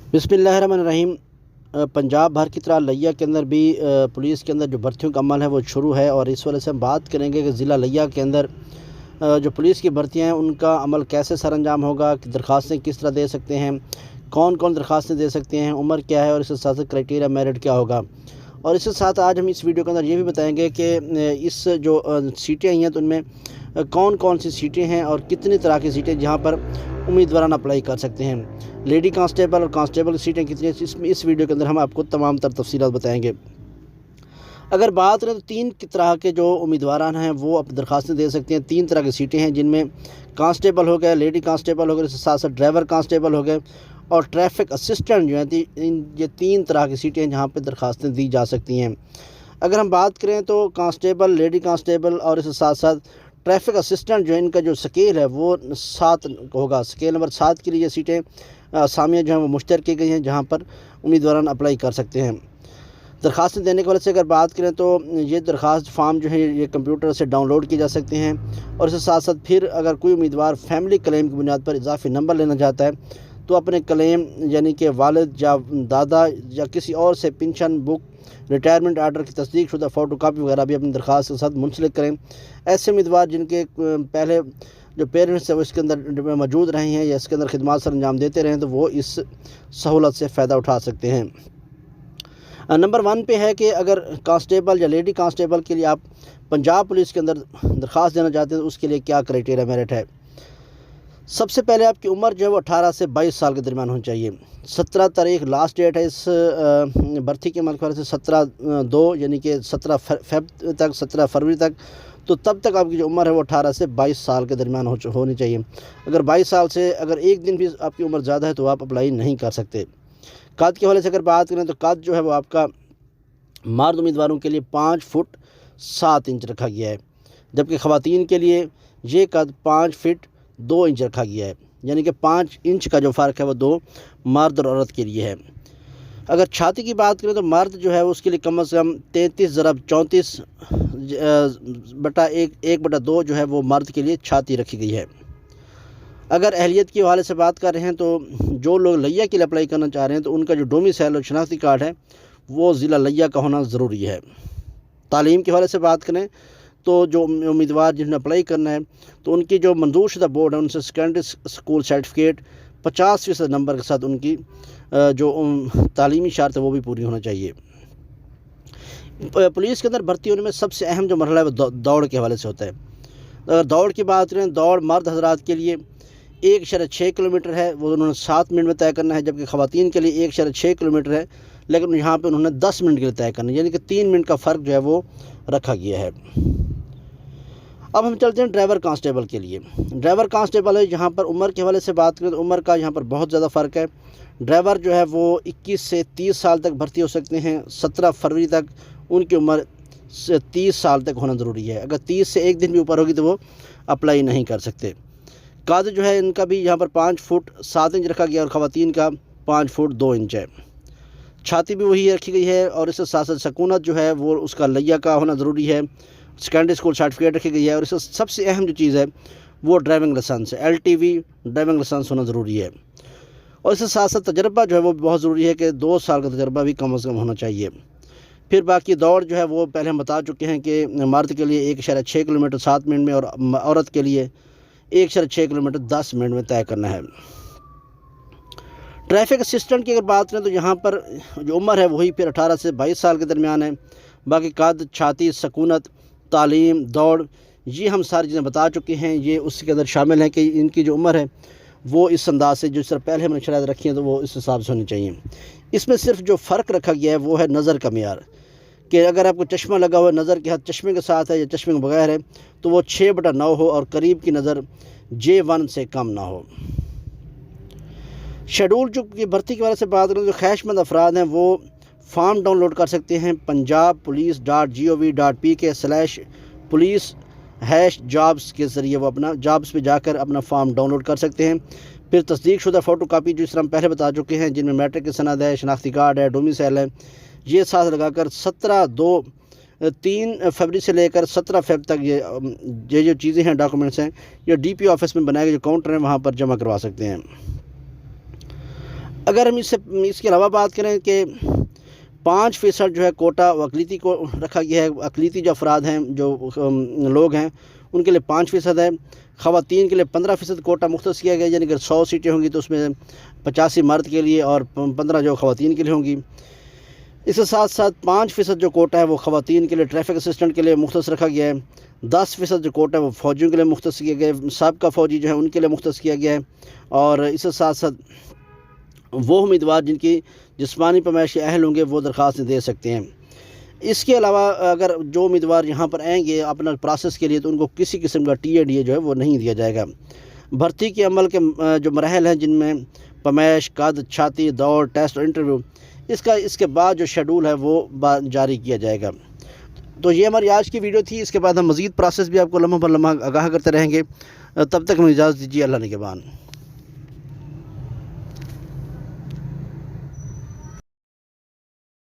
बिस्मिल्लाहिर्रहमानिर्रहीम। पंजाब भर की तरह लिया के अंदर भी पुलिस के अंदर जो भर्तियों का अमल है वो शुरू है, और इस वजह से हम बात करेंगे कि ज़िला लिया के अंदर जो पुलिस की भर्तियां हैं उनका अमल कैसे सर अंजाम होगा, कि दरख्वास्तें किस तरह दे सकते हैं, कौन कौन दरख्वास्तें दे सकते हैं, उम्र क्या है और इसके साथ साथ क्राइटेरिया मेरिट क्या होगा। और इसके साथ आज हम इस वीडियो के अंदर ये भी बताएंगे कि इस जो सीटें आई हैं तो उनमें कौन कौन सी सीटें हैं और कितनी तरह की सीटें जहां पर उम्मीदवार अप्लाई कर सकते हैं। लेडी कांस्टेबल और कांस्टेबल की सीटें कितनी हैं, इस वीडियो के अंदर हम आपको तमाम तर तफसीलात बताएंगे। अगर बात करें तो तीन की तरह के जो उम्मीदवार हैं वो अपनी दरख्वास्तें दे सकते हैं। तीन तरह की सीटें हैं जिनमें कांस्टेबल हो गए, लेडी कांस्टेबल हो गए, इसके साथ साथ ड्राइवर कांस्टेबल हो गए और ट्रैफिक असिस्टेंट जो हैं। ये तीन तरह की सीटें हैं जहाँ पर दरख्वास्तें दी जा सकती हैं। अगर हम बात करें तो कांस्टेबल, लेडी कांस्टेबल और इसके साथ साथ ट्रैफिक असिस्टेंट जो है, इनका जो स्केल है वो 7 होगा। स्केल नंबर 7 के लिए ये सीटें असामियाँ जो हैं वो मुश्तर की गई हैं जहाँ पर उम्मीदवार अप्लाई कर सकते हैं। दरख्वास्तें देने के वाले से अगर बात करें तो ये दरख्वास्त फार्म जो है ये कंप्यूटर से डाउनलोड किए जा सकते हैं, और इसके साथ साथ फिर अगर कोई उम्मीदवार फैमिली क्लेम की बुनियाद पर इजाफी नंबर लेना चाहता है तो अपने क्लेम यानी कि वालिद या दादा या किसी और से पेंशन बुक, रिटायरमेंट आर्डर की तस्दीक शुदा फ़ोटो कापी वगैरह भी अपनी दरख्वास्त के साथ मुंसलिक करें। ऐसे उम्मीदवार जिनके पहले जो पेरेंट्स है वो इसके अंदर मौजूद रहे हैं या इसके अंदर खिदमत सर अंजाम देते रहे हैं तो वो इस सहूलत से फ़ायदा उठा सकते हैं। नंबर 1 पे है कि अगर कांस्टेबल या लेडी कांस्टेबल के लिए आप पंजाब पुलिस के अंदर दरख्वास्त देना चाहते हैं तो उसके लिए क्या क्राइटेरिया मेरिट है। सबसे पहले आपकी उम्र जो है वो 18 से 22 साल के दरमियान होनी चाहिए। 17 तारीख लास्ट डेट है इस भर्ती के अमल से 17/2 यानी कि 17 फरवरी तक, तो तब तक आपकी जो उम्र है वो 18 से 22 साल के दरमियान होनी चाहिए। अगर 22 साल से अगर एक दिन भी आपकी उम्र ज़्यादा है तो आप अप्लाई नहीं कर सकते। कद के हवाले से अगर बात करें तो कद जो है वो आपका मर्द उम्मीदवारों के लिए 5 फुट 7 इंच रखा गया है, जबकि ख़वातीन के लिए ये कद 5 फीट 2 इंच रखा गया है, यानी कि 5 इंच का जो फ़र्क है वो 2 मर्द और औरत के लिए है। अगर छाती की बात करें तो मर्द जो है उसके लिए कम से कम 33/34/1/2 जो है वो मर्द के लिए छाती रखी गई है। अगर अहलियत के हवाले से बात कर रहे हैं तो जो लोग लिया के लिए अप्लाई करना चाह रहे हैं तो उनका जो डोमिसाइल और शनाख्ती कार्ड है वो ज़िला लिया का होना ज़रूरी है। तालीम के हवाले से बात करें तो जो उम्मीदवार जिन्हें अप्लाई करना है तो उनकी जो मंजूर शुदा बोर्ड है उनसे सेकेंडरी स्कूल सर्टिफिकेट 50% नंबर के साथ उनकी जो तालीमी शर्त है वो भी पूरी होना चाहिए। पुलिस के अंदर भर्ती होने में सबसे अहम जो मरहला है वो दौड़ के हवाले से होता है। अगर दौड़ की बात करें, दौड़ मर्द हजरात के लिए 1.6 किलोमीटर है, वो उन्होंने 7 मिनट में तय करना है, जबकि ख़वातीन के लिए 1.6 किलोमीटर है, लेकिन यहाँ पे उन्होंने 10 मिनट के लिए तय करना है, यानी कि 3 मिनट का फ़र्क जो है वो रखा गया है। अब हम चलते हैं ड्राइवर कांस्टेबल के लिए। ड्राइवर कांस्टेबल है, यहाँ पर उम्र के हवाले से बात करें तो उम्र का यहाँ पर बहुत ज़्यादा फ़र्क है। ड्राइवर जो है वो 21 से 30 साल तक भर्ती हो सकते हैं। 17 फरवरी तक उनकी उम्र 30 साल तक होना ज़रूरी है। अगर 30 से एक दिन भी ऊपर होगी तो वो अप्लाई नहीं कर सकते। कद जो है इनका भी यहाँ पर 5 फुट 7 इंच रखा गया और ख़वातीन का 5 फुट 2 इंच है। छाती भी वही रखी गई है, और इसके साथ साथ सकूनत जो है वो उसका लिया का होना ज़रूरी है। सेकेंडरी स्कूल सर्टिफिकेट रखी गई है, और इससे सबसे अहम जो चीज़ है वो ड्राइविंग लाइसेंस है। LTV ड्राइविंग लाइसेंस होना ज़रूरी है, और इसके साथ साथ तजर्बा जो है वो बहुत ज़रूरी है कि 2 साल का तजर्बा भी कम से कम होना चाहिए। फिर बाकी दौड़ जो है वो पहले हम बता चुके हैं कि मर्द के लिए 1.6 किलोमीटर 7 मिनट में और औरत के लिए 1.6 किलोमीटर 10 मिनट में तय करना है। ट्रैफिक असिस्टेंट की अगर बात करें तो यहाँ पर जो उम्र है वही फिर 18 से 22 साल के दरमियान है। बाकी कद, छाती, सकूनत, तालीम, दौड़, ये हम सारी चीज़ें बता चुके हैं। ये उसके अंदर शामिल है कि इनकी जो उम्र है वो इस अंदाज से, जिस तरह पहले हमने शरायत रखी है तो वो इस हिसाब से होनी चाहिए। इसमें सिर्फ जो फ़र्क रखा गया है वो है नज़र का मेयार, कि अगर आपको चश्मा लगा हुआ है, नज़र के हाथ चश्मे के साथ है या चश्मे के बगैर है तो वो 6/9 हो और करीब की नज़र J1 से कम ना हो। शेड्यूल जो की भर्ती के बारे से बात करें तो ख्वाहिशमंद अफराद हैं वो फॉर्म डाउनलोड कर सकते हैं punjabpolice.gov.pk/police-jobs के ज़रिए वो अपना जॉब्स पे जाकर अपना फॉर्म डाउनलोड कर सकते हैं। फिर तस्दीक शुदा फ़ोटो कापी जिस तरह हम पहले बता चुके हैं, जिनमें मैट्रिक की सनद है, शनाख्ती कार्ड है, डोमिसाइल है, ये साथ लगाकर 3 फरवरी से लेकर 17 फरवरी तक ये जो चीज़ें हैं, डॉक्यूमेंट्स हैं, ये DP ऑफिस में बनाए गए जो काउंटर हैं वहाँ पर जमा करवा सकते हैं। اگر ہم اس کے علاوہ بات کریں کہ 5% جو ہے کوٹا وہ اقلیتی کو رکھا گیا ہے، اقلیتی جو افراد ہیں، جو لوگ ہیں، ان کے لیے 5% ہے۔ خواتین کے لیے 15% کوٹا مختص کیا گیا، یعنی اگر 100 سیٹیں ہوں گی تو اس میں 85 مرد کے لیے اور 15 جو خواتین کے لیے ہوں گی۔ اس کے ساتھ ساتھ 5% جو کوٹا ہے وہ خواتین کے لیے ٹریفک اسسٹنٹ کے لیے مختص رکھا گیا ہے۔ 10% جو کوٹا ہے وہ فوجیوں کے لیے مختص کیا گیا ہے، سابقہ فوجی جو ہیں ان کے لیے مختص کیا گیا ہے۔ اور اس کے ساتھ ساتھ وہ امیدوار جن کی جسمانی پیمائش کے اہل ہوں گے وہ درخواستیں دے سکتے ہیں۔ اس کے علاوہ اگر جو امیدوار یہاں پر آئیں گے اپنا پروسیس کے لیے تو ان کو کسی قسم کا TADA جو ہے وہ نہیں دیا جائے گا۔ بھرتی کے عمل کے جو مراحل ہیں جن میں پیمائش، قد، چھاتی، دوڑ، ٹیسٹ اور انٹرویو، اس کے بعد جو شیڈول ہے وہ جاری کیا جائے گا۔ تو یہ ہماری آج کی ویڈیو تھی۔ اس کے بعد ہم مزید پروسیس بھی آپ کو لمحہ بر لمحہ آگاہ کرتے رہیں گے۔ تب تک ہمیں اجازت دیجیے۔ اللہ نگہبان۔